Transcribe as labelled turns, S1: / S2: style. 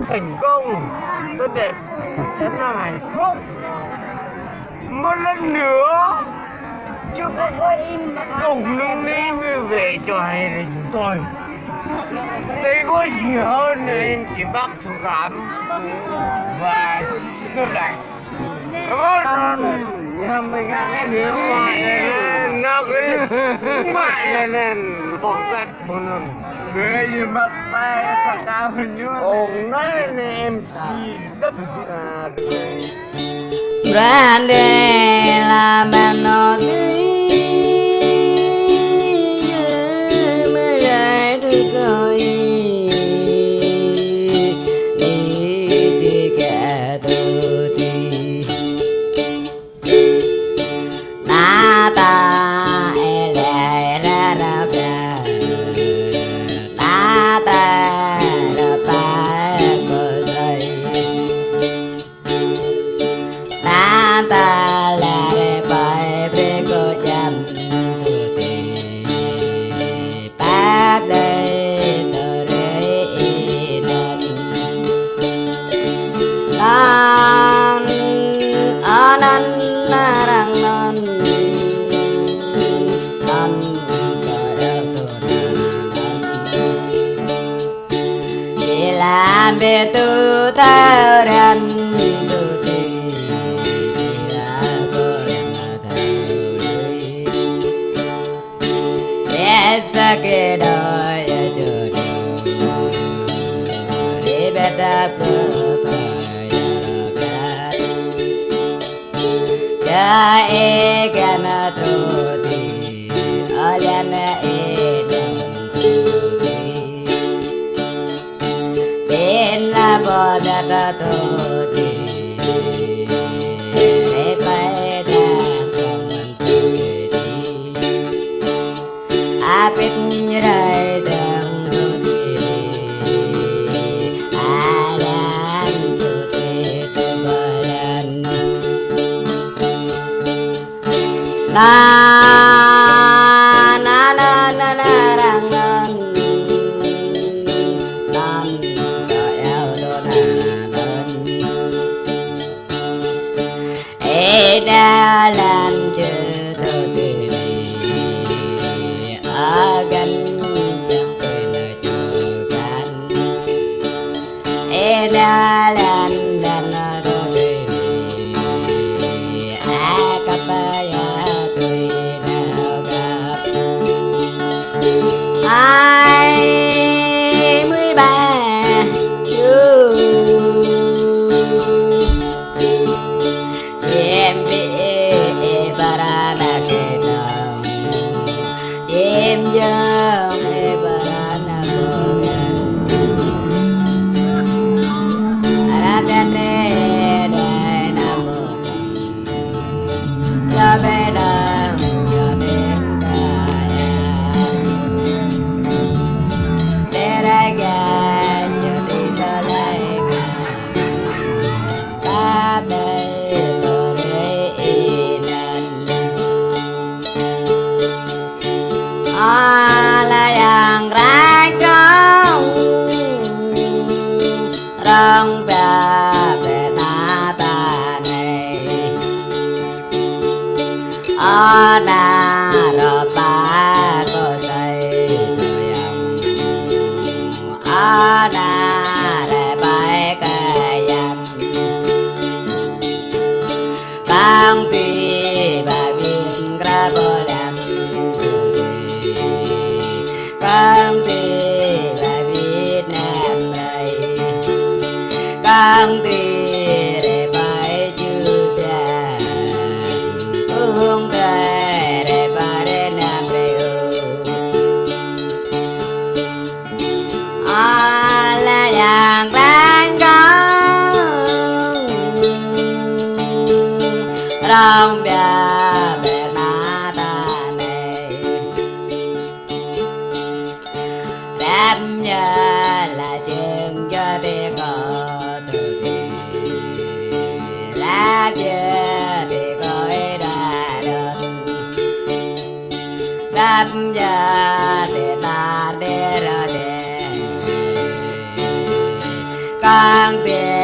S1: thành công tốt đẹp rất là hạnh phúc. Một lần nữa chúc cùng nâng ly vui vẻ cho hai người chúng tôi. Thấy có gì hơn nên chỉ bác thủ cảm và tốt đẹp. Cảm ơn. Mình nếu mãi lên nó cứ mãi lên bóng gạch một lần. Người gì bắt tay thật cao hình như ổn nói là em chỉ đất
S2: Grande la melody mới lại được gọi đi cả tôi đi na ta ele ra ra ra na ta ra pa cô say na ta la re pai pre cô chăm tu ti pa đây tờ re non non anan narang non non kaya tu non làm về tu thao ran tu ti la boy ma thao esa que doy yo de beta ya e gana tu ti alana e tu ti ben la bo da ta tu ti re pai da kom tu ke di apit rai dang tu ti alan tu ti tu balan na na na na na rang non non cho eo do na non e da lan chư tu ti a gan yang tôi nơi chu gan e da lan dan tu ti a kapaya tôi nào gặp ai 13 chú em bị bara na ke nam em jam e bara na bogan aradan re dai na bogan la beda yo den da tera ga yo di da lai ga ta dai to re nan ala yang rai kau rong ba be na ta nei ana ro pa ko sai to yang ana re bai ka yang bang pi ba bin gra bo lam bang pi ba Việt Nam đây bang pi re bai chu sa hương về re ba re nam re la yang lan con rong bia be na ta này đam nhờ là trường cho biết có từ thì lá chưa thì có đã đơn đam nhờ thì ta để ra để kang tiền